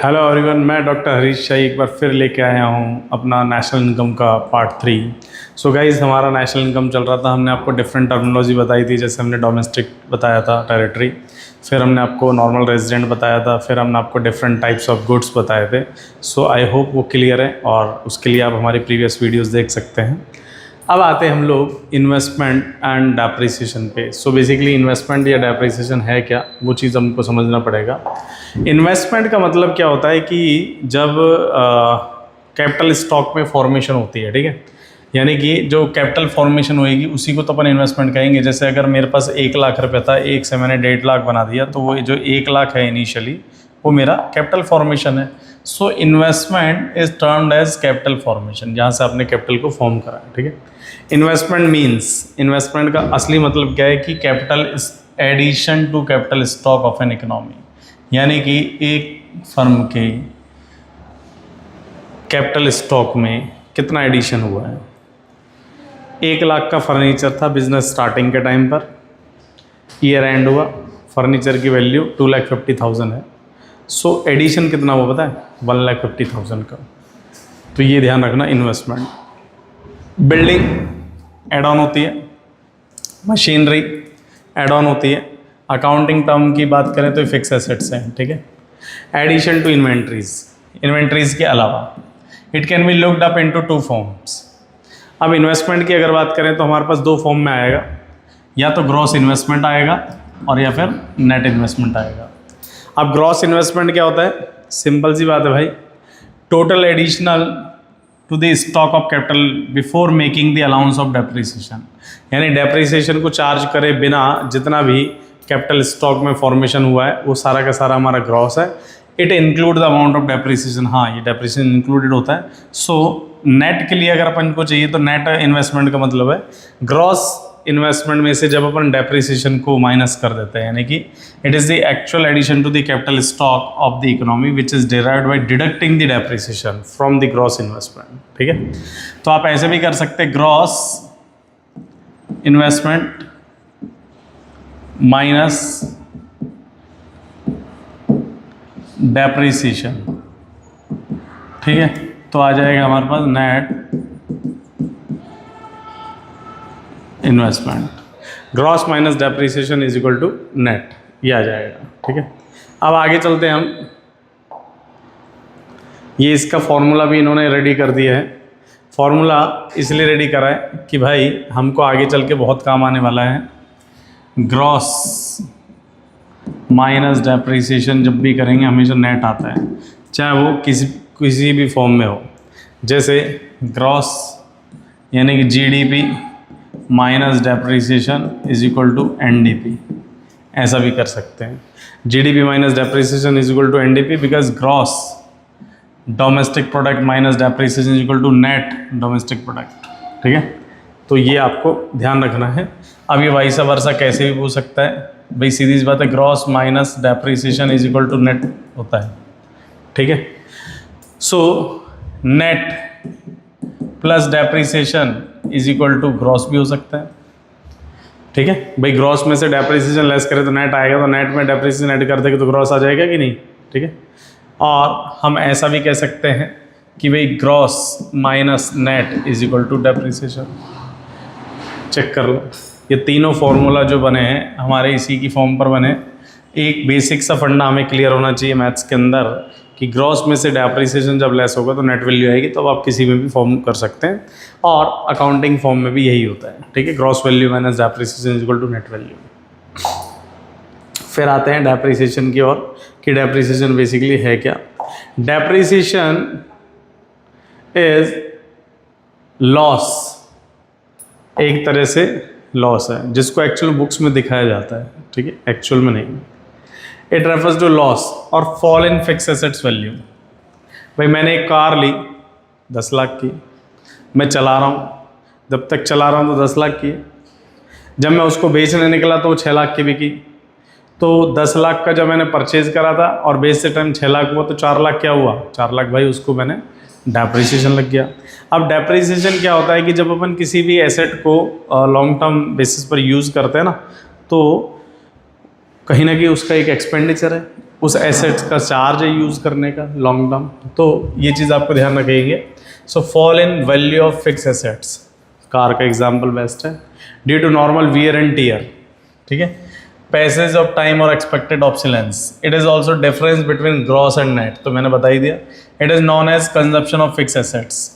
Hello everyone, मैं doctor Harish शाही एक बार फिर लेके आया हूँ अपना नेशनल इनकम का पार्ट 3। सो गाइज, हमारा नेशनल इनकम चल रहा था। हमने आपको डिफरेंट टर्मिनोलॉजी बताई थी, जैसे हमने डोमेस्टिक बताया था, टेरिटरी, फिर हमने आपको नॉर्मल रेजिडेंट बताया था, फिर हमने आपको डिफरेंट टाइप्स ऑफ गुड्स बताए थे। सो आई होप वो क्लियर है और उसके लिए आप हमारी प्रीवियस वीडियोज़ देख सकते हैं। अब आते हैं हम लोग इन्वेस्टमेंट एंड डेप्रिसिएशन पे। सो बेसिकली इन्वेस्टमेंट या डेप्रिसिएशन है क्या, वो चीज़ हमको समझना पड़ेगा। इन्वेस्टमेंट का मतलब क्या होता है कि जब कैपिटल स्टॉक में फॉर्मेशन होती है, ठीक है, यानी कि जो कैपिटल फॉर्मेशन होएगी उसी को तो अपन इन्वेस्टमेंट कहेंगे। जैसे अगर मेरे पास 1 लाख रुपये था, एक से मैंने 1.5 लाख बना दिया, तो वो जो 1 लाख है इनिशियली, वो मेरा कैपिटल फॉर्मेशन है। So investment is termed as capital formation, जहाँ से आपने कैपिटल को फॉर्म करा है, ठीक है। इन्वेस्टमेंट मीन्स, इन्वेस्टमेंट का असली मतलब क्या है कि capital is addition to capital stock of an economy, यानी कि एक फर्म के कैपिटल स्टॉक में कितना एडिशन हुआ है। 1 लाख का फर्नीचर था बिजनेस स्टार्टिंग के टाइम पर, ईयर एंड हुआ, फर्नीचर की वैल्यू 2,50,000 है। सो एडिशन कितना हुआ पता है? 1,50,000 का। तो ये ध्यान रखना। इन्वेस्टमेंट, बिल्डिंग एड ऑन होती है, मशीनरी एड ऑन होती है, अकाउंटिंग टर्म की बात करें तो फिक्स एसेट्स हैं, ठीक है। एडिशन टू इन्वेंट्रीज, इन्वेंट्रीज के अलावा it can be looked up into 2 forms. अब इन्वेस्टमेंट की अगर बात करें तो हमारे पास 2 फॉर्म में आएगा, या तो ग्रॉस इन्वेस्टमेंट आएगा और या फिर नेट इन्वेस्टमेंट आएगा। अब ग्रॉस इन्वेस्टमेंट क्या होता है? सिंपल सी बात है भाई, total additional to the stock of capital before making the allowance of depreciation, यानी डेप्रिसिएशन को चार्ज करे बिना जितना भी कैपिटल स्टॉक में फॉर्मेशन हुआ है वो सारा का सारा हमारा ग्रॉस है। It include the amount of depreciation, हाँ ये डेप्रिसिएशन इंक्लूडेड होता है। सो नेट के लिए अगर अपन को चाहिए तो नेट इन्वेस्टमेंट का मतलब है ग्रॉस इन्वेस्टमेंट में से जब अपन डेप्रिसिएशन को माइनस कर देते हैं, यानी कि it is the actual addition to the capital stock of the economy which is derived by deducting the depreciation from the gross investment, ठीक है। तो आप ऐसे भी कर सकते हैं, ग्रॉस इन्वेस्टमेंट माइनस डेप्रिसिएशन, ठीक है। तो आ जाएगा हमारे पास net investment, gross minus depreciation is equal to net, ये आ जाएगा, ठीक है। अब आगे चलते हैं हम। ये इसका फॉर्मूला भी इन्होंने रेडी कर दिया है। फॉर्मूला इसलिए रेडी करा है कि भाई हमको आगे चल के बहुत काम आने वाला है। ग्रॉस माइनस डेप्रिसिएशन जब भी करेंगे हमेशा नेट आता है, चाहे वो किसी भी फॉर्म में हो। जैसे ग्रॉस यानी कि GDP minus depreciation is equal to NDP, ऐसा भी कर सकते हैं। GDP minus depreciation is equal to NDP because gross domestic product minus depreciation is equal to net domestic product, ठीक है। तो ये आपको ध्यान रखना है। अब ये वाइस वर्सा कैसे भी पूछ सकता है भाई, सीधी सी बात है, gross minus depreciation is equal to net होता है, ठीक है। So net plus depreciation is equal to gross भी हो सकता है, ठीक है भाई। ग्रॉस में से डेप्रिसिएशन लेस करे तो नेट आएगा, तो नेट में डेप्रिसिएशन ऐड कर देंगे तो ग्रॉस आ जाएगा कि नहीं, ठीक है। और हम ऐसा भी कह सकते हैं कि भाई gross minus net is equal to depreciation. Check कर लो, ये तीनों फॉर्मूला जो बने हैं हमारे इसी की फॉर्म पर बने। एक बेसिक सा फंडा हमें क्लियर होना चाहिए मैथ्स के अंदर कि ग्रॉस में से डेप्रिसिएशन जब लेस होगा तो नेट वैल्यू आएगी, तो आप किसी में भी फॉर्म कर सकते हैं, और अकाउंटिंग फॉर्म में भी यही होता है, ठीक है। Gross value minus depreciation is equal to net value. फिर आते हैं डेप्रिसिएशन की ओर कि डेप्रिसिएशन बेसिकली है क्या। डेप्रिसिएशन इज लॉस, एक तरह से लॉस है जिसको एक्चुअल बुक्स में दिखाया जाता है, ठीक है, एक्चुअल में नहीं। इट रेफर्स टू लॉस और fall in fix assets value. भाई मैंने एक कार ली 10 लाख की, मैं चला रहा हूँ, जब तक चला रहा हूँ तो 10 लाख की, जब मैं उसको बेचने निकला तो वो 6 लाख की बिकी। तो 10 लाख का जब मैंने परचेज करा था और बेचते टाइम 6 लाख हुआ, तो 4 लाख क्या हुआ? 4 लाख भाई उसको मैंने डेप्रिसिएशन लग गया। अब डेप्रिसिएशन क्या होता है कि जब अपन किसी भी एसेट को लॉन्ग टर्म बेसिस पर यूज़ करते हैं ना, तो कहीं ना कहीं उसका एक एक्सपेंडिचर है, उस एसेट्स का चार्ज है यूज़ करने का लॉन्ग टर्म, तो ये चीज़ आपको ध्यान रखेंगे। So fall in value of fix assets, car का एग्जाम्पल बेस्ट है, due to normal wear and tear, ठीक है, पैसेज ऑफ टाइम और expected obsolescence. It is also difference between gross and net, तो मैंने बता ही दिया। It is known as consumption of fix assets.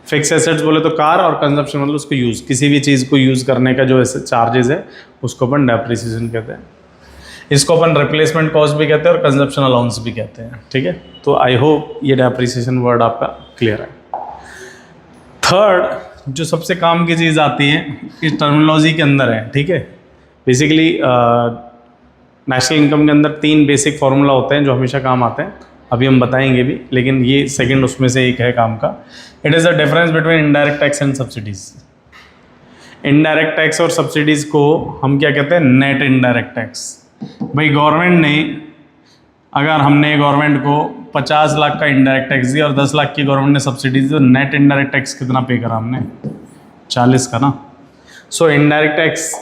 Fix assets बोले तो कार, और कंजप्शन मतलब उसको यूज़, किसी भी चीज़ को यूज़ करने का जो चार्जेस है उसको अपन डेप्रिसिएशन कहते हैं। इसको अपन रिप्लेसमेंट कॉस्ट भी कहते हैं और कंजप्शन अलाउंस भी कहते हैं, ठीक है। तो आई होप ये डेप्रिसिएशन वर्ड आपका क्लियर है। थर्ड जो सबसे काम की चीज़ आती है इस टर्मिनोलॉजी के अंदर है, ठीक है। बेसिकली नेशनल इनकम के अंदर 3 बेसिक फार्मूला होते हैं जो हमेशा काम आते हैं, अभी हम बताएंगे भी, लेकिन ये सेकंड उसमें से एक है काम का। It is the difference between indirect tax and subsidies. Indirect tax और सब्सिडीज़ को हम क्या कहते हैं, नेट इनडायरेक्ट टैक्स। भाई गवर्नमेंट ने, अगर हमने गवर्नमेंट को 50 लाख का इनडायरेक्ट टैक्स दिया और 10 लाख की गवर्नमेंट ने सब्सिडीज, तो नेट इनडायरेक्ट टैक्स कितना पे करा हमने, 40 का ना। सो इनडायरेक्ट टैक्स,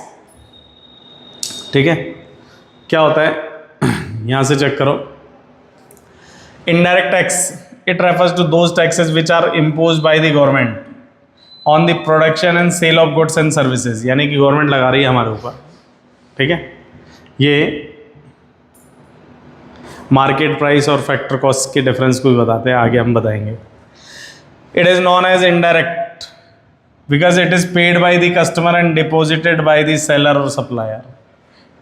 ठीक है, क्या होता है यहाँ से चेक करो। Indirect tax, it refers to those taxes which are imposed by the government on the production and sale of goods and services, यानी कि गवर्नमेंट लगा रही है हमारे ऊपर, ठीक है। ये मार्केट प्राइस और फैक्टर कॉस्ट के डिफरेंस को भी बताते हैं, आगे हम बताएंगे। It is known as indirect because it is paid by the customer and deposited by the seller और सप्लायर।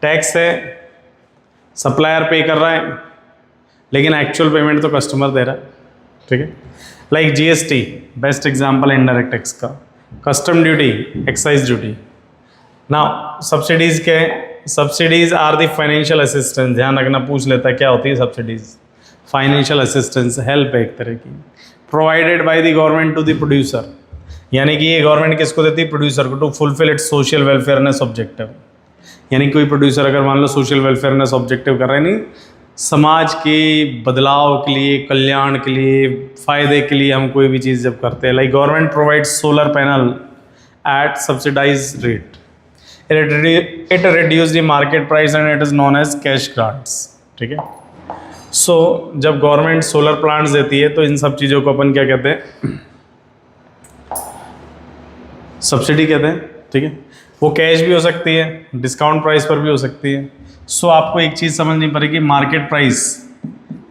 टैक्स है, सप्लायर पे कर रहा है, लेकिन एक्चुअल पेमेंट तो कस्टमर दे रहा है, ठीक है। Like GST, best example indirect tax का। Custom duty, excise duty. Now subsidies के, subsidies are the financial assistance, ध्यान रखना पूछ लेता है क्या होती है सब्सिडीज़। फाइनेंशियल असिस्टेंस, हेल्प है एक तरह की, provided by the government to the producer, यानी कि ये गवर्नमेंट किसको देती है, प्रोड्यूसर को, to fulfil its social welfareness objective. यानी कोई प्रोड्यूसर अगर मान लो सोशल वेलफेयरनेस ऑब्जेक्टिव कर रहे हैं, नहीं समाज के बदलाव के लिए, कल्याण के लिए, फ़ायदे के लिए हम कोई भी चीज़ जब करते हैं, like government provides solar panel at subsidise rate, it reduce the market price and it is known as cash grants, ठीक है। सो जब गवर्नमेंट सोलर प्लांट्स देती है तो इन सब चीज़ों को अपन क्या कहते हैं, सब्सिडी कहते हैं, ठीक है। वो कैश भी हो सकती है, डिस्काउंट प्राइस पर भी हो सकती है। सो आपको एक चीज़ समझनी पड़ेगी, market price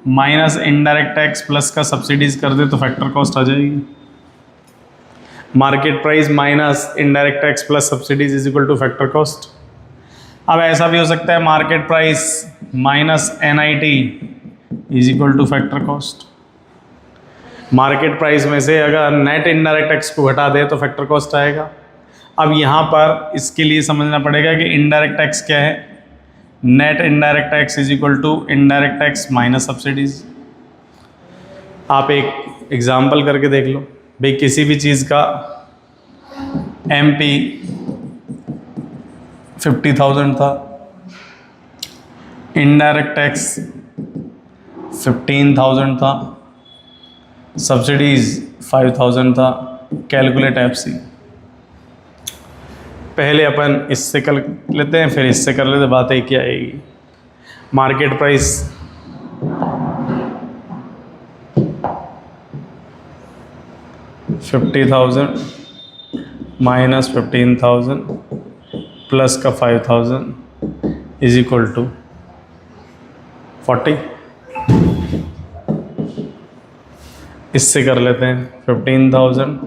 minus indirect tax plus का सब्सिडीज कर दे तो फैक्टर कॉस्ट आ जाएगी। Market price minus indirect tax plus subsidies is equal to factor cost. अब ऐसा भी हो सकता है market price minus NIT is equal to factor cost. Market price में से अगर नेट इनडायरेक्ट टैक्स को घटा दे तो फैक्टर कॉस्ट आएगा। अब यहाँ पर इसके लिए समझना पड़ेगा कि इनडायरेक्ट टैक्स क्या है, net indirect tax is equal to indirect tax minus subsidies. आप एक एग्जाम्पल करके देख लो, भाई किसी भी चीज़ का एमपी 50,000 था, इनडायरेक्ट टैक्स 15,000 था, सब्सिडीज 5,000 था। कैलकुलेट एफसी, पहले अपन इससे कर लेते हैं फिर इससे कर लेते, बात एक ही आएगी। मार्केट प्राइस $50,000 माइनस 15,000 प्लस का 5,000 इज इक्वल टू 40। इससे कर लेते हैं 15,000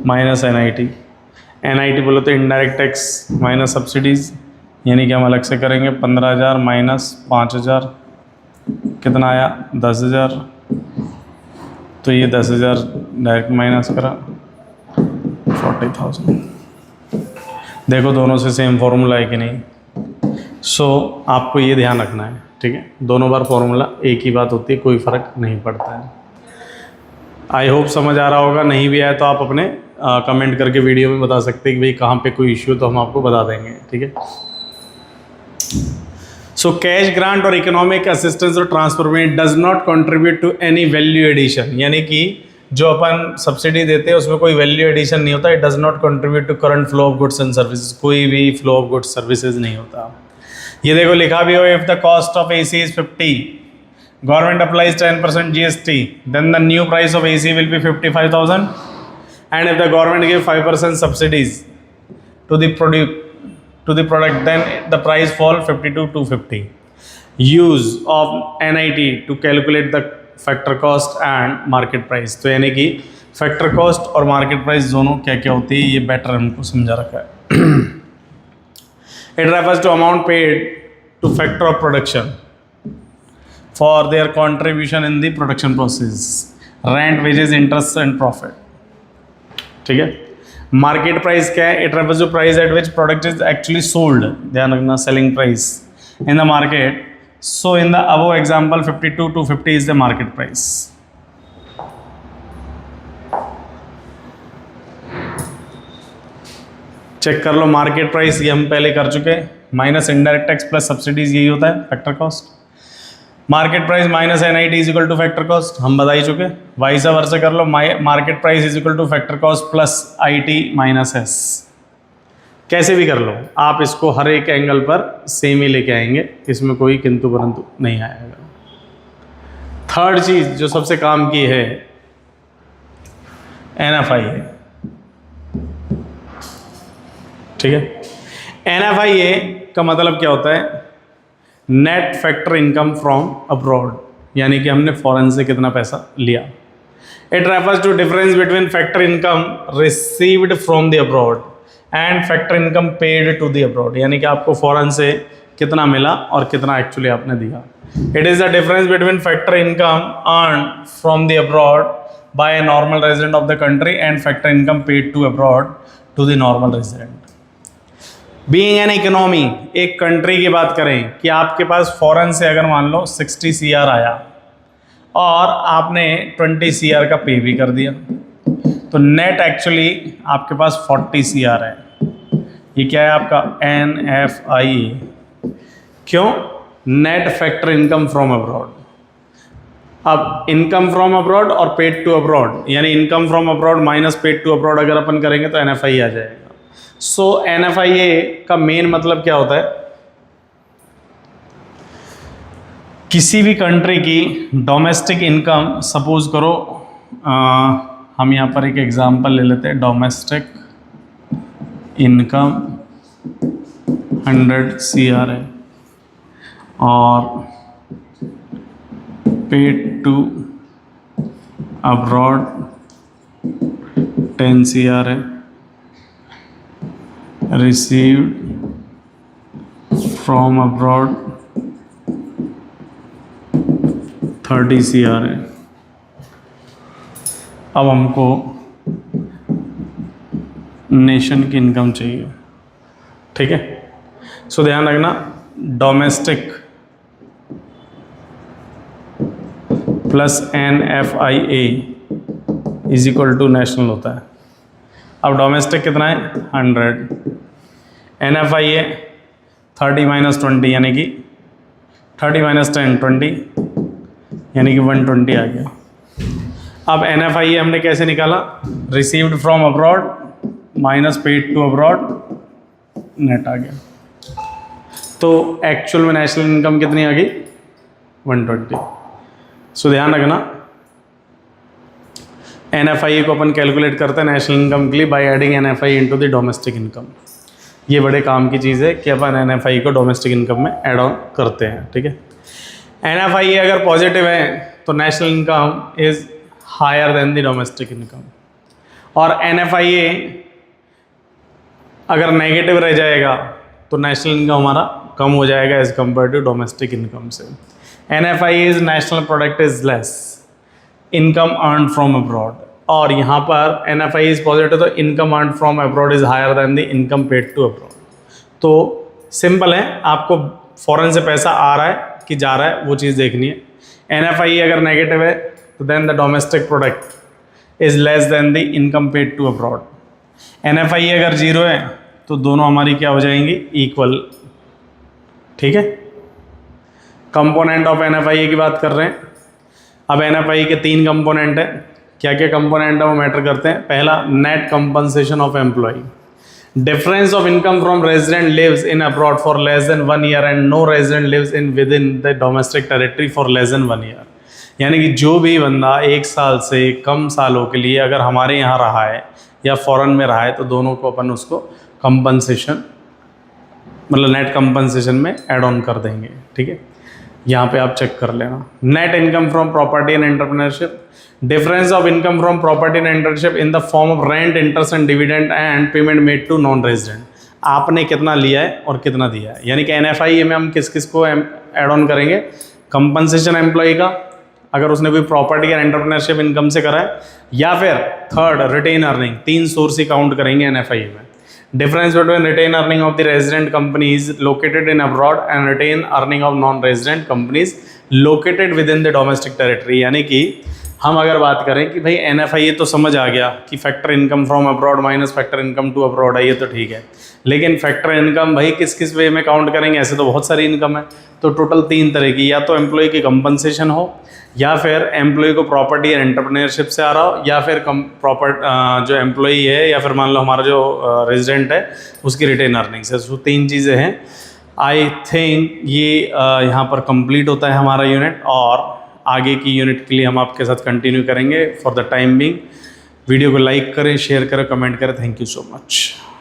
माइनस एनआईटी। एनआईटी बोलो तो इनडायरेक्ट टैक्स माइनस सब्सिडीज़, यानी कि हम अलग से करेंगे 15,000 माइनस 5,000 कितना आया 10,000। तो ये 10,000 डायरेक्ट माइनस करा 40,000। देखो दोनों से सेम फॉर्मूला है कि नहीं। सो आपको ये ध्यान रखना है, ठीक है, दोनों बार फॉर्मूला एक ही बात होती है, कोई फ़र्क नहीं पड़ता है। आई होप समझ आ रहा होगा, नहीं भी आया तो आप अपने कमेंट करके वीडियो में बता सकते हैं कि भाई कहाँ पे कोई इश्यू तो हम आपको बता देंगे, ठीक है। सो कैश ग्रांट और इकोनॉमिक असिस्टेंस और ट्रांसफर में does not contribute to any value addition, यानी कि जो अपन सब्सिडी देते हैं उसमें कोई वैल्यू एडिशन नहीं होता। It does not contribute to current flow of goods and services, कोई भी फ्लो ऑफ गुड्स सर्विसेज नहीं होता। ये देखो लिखा भी हो, if the cost of AC is 50, government applies 10% GST, then the new price of AC will be 55,000, and if the government give 5% subsidies to the product, then the price fall 52,250. Use of NIT to calculate the factor cost and market price. तो यानी कि factor cost और market price दोनों क्या क्या होती है ये बेटर हमको समझा रखा है. It refers to amount paid to factor of production for their contribution in the production process. Rent, wages, interest and profit. ठीक है. मार्केट प्राइस क्या है? It refers to price at which product is actually sold. ध्यान रखना, selling price in the market. So in the above example 52,250 is the market price. Check कर लो market price, ये हम पहले कर चुके हैं, minus indirect tax plus subsidies, यही होता है factor cost. Market price minus NIT is equal to factor cost, हम बता ही चुके. वाइस वर्सा कर लो, market price is equal to factor cost plus IT minus S. कैसे भी कर लो आप, इसको हर एक एंगल पर सेम ही लेके आएंगे, इसमें कोई किंतु परंतु नहीं आएगा. थर्ड चीज जो सबसे काम की है NFI है. ठीक है. NFI का मतलब क्या होता है? Net factor income from abroad, यानी कि हमने फॉरेन से कितना पैसा लिया. It refers to difference between factor income received from the abroad and factor income paid to the abroad, यानी कि आपको फॉरेन से कितना मिला और कितना एक्चुअली आपने दिया. It is the difference between factor income earn from the abroad by a normal resident of the country and factor income paid to abroad to the normal resident. Being an economy, एक country की बात करें कि आपके पास foreign से अगर मान लो 60 CR आया और आपने 20 CR का पे भी कर दिया, तो नेट एक्चुअली आपके पास 40 CR है. ये क्या है आपका? NFI. क्यों? Net factor income from abroad. अब इनकम फ्रॉम अब्रॉड और पेड टू अब्रॉड, यानी income from abroad minus paid to abroad अगर अपन करेंगे तो NFI आ जाएगा. सो NFI का मेन मतलब क्या होता है? किसी भी कंट्री की डोमेस्टिक इनकम, सपोज करो हम यहाँ पर एक एग्जांपल ले लेते हैं. डोमेस्टिक इनकम 100 CR है और पेड टू अब्रॉड 10 CR है, received from abroad 30 CR है. अब हमको नेशन की इनकम चाहिए. ठीक है. सो ध्यान रखना, domestic plus NFIA is equal to national होता है. अब डोमेस्टिक कितना है? 100. NFIA 30 माइनस 20 यानी कि 30 माइनस 10 20, यानी कि 120 आ गया. अब NFIA हमने कैसे निकाला? Received from abroad minus paid to abroad, net आ गया. तो एक्चुअल में नेशनल इनकम कितनी आ गई? 120. सो ध्यान रखना, NFIA को अपन कैलकुलेट करते हैं नेशनल इनकम के लिए by adding NFI into the domestic income. ये बड़े काम की चीज़ है कि अपन NFI को डोमेस्टिक इनकम में ऐड ऑन करते हैं. ठीक है. NFIA अगर पॉजिटिव है तो national income is higher than the domestic income, और NFIA अगर नेगेटिव रह जाएगा तो नेशनल इनकम हमारा कम हो जाएगा as compare to domestic income से. NFIA is national product is less, income earn from abroad, और यहाँ पर NFI इज पॉजिटिव तो income earn from abroad is higher than the income paid to abroad. तो सिंपल है, आपको foreign से पैसा आ रहा है कि जा रहा है वो चीज़ देखनी है. NFI अगर नेगेटिव है तो then the domestic product is less than the income paid to abroad. NFI अगर जीरो है तो दोनों हमारी क्या हो जाएंगी? इक्वल. ठीक है. कंपोनेंट ऑफ NFI की बात कर रहे हैं. अब NFI के 3 कंपोनेंट हैं. क्या क्या कंपोनेंट है वो मैटर करते हैं. पहला, net compensation of employ. Difference of income from resident lives in abroad for less than 1 year and no resident lives in within the domestic territory for less than 1 year. यानी कि जो भी बंदा 1 साल से कम सालों के लिए अगर हमारे यहाँ रहा है या फॉरेन में रहा है तो दोनों को अपन उसको कंपनसेशन मतलब नेट कंपनसेशन में ऐड ऑन कर देंगे, ठीक है। यहाँ पे आप चेक कर लेना। Net income from property and entrepreneurship, difference of income from property and entrepreneurship in the form of rent, interest and dividend and payment made to non resident. आपने कितना लिया है और कितना दिया है, यानी कि NFI में हम किस किस को ऐड ऑन करेंगे, कंपनसेशन एम्प्लॉय का अगर उसने कोई प्रॉपर्टी या एंटरप्रेन्योरशिप इनकम से करा है, या फिर थर्ड रिटेन अर्निंग, 3 सोर्स ही काउंट करेंगे NFI में। Difference between retain earning of the resident companies located in abroad and retain earning of non-resident companies located within the domestic territory। यानी कि हम अगर बात करें कि भाई NFI ये तो समझ आ गया कि factor income from abroad minus factor income to abroad है, ये तो ठीक है, लेकिन फैक्टर इनकम भाई किस किस वे में काउंट करेंगे, ऐसे तो बहुत सारी इनकम है। तो टोटल 3 तरह की, या तो एम्प्लॉय की कंपनसेशन हो, या फिर एम्प्लॉय को प्रॉपर्टी एंड एंटरप्रेन्योरशिप से आ रहा हो, या फिर जो एम्प्लॉई है या फिर मान लो हमारा जो रेजिडेंट है उसकी रिटेन अर्निंग से। तो 3 चीज़ें हैं। आई थिंक ये यहाँ पर कंप्लीट होता है हमारा यूनिट, और आगे की यूनिट के लिए हम आपके साथ कंटिन्यू करेंगे। For the time being video को लाइक करें, शेयर करें, कमेंट करें। Thank you so much.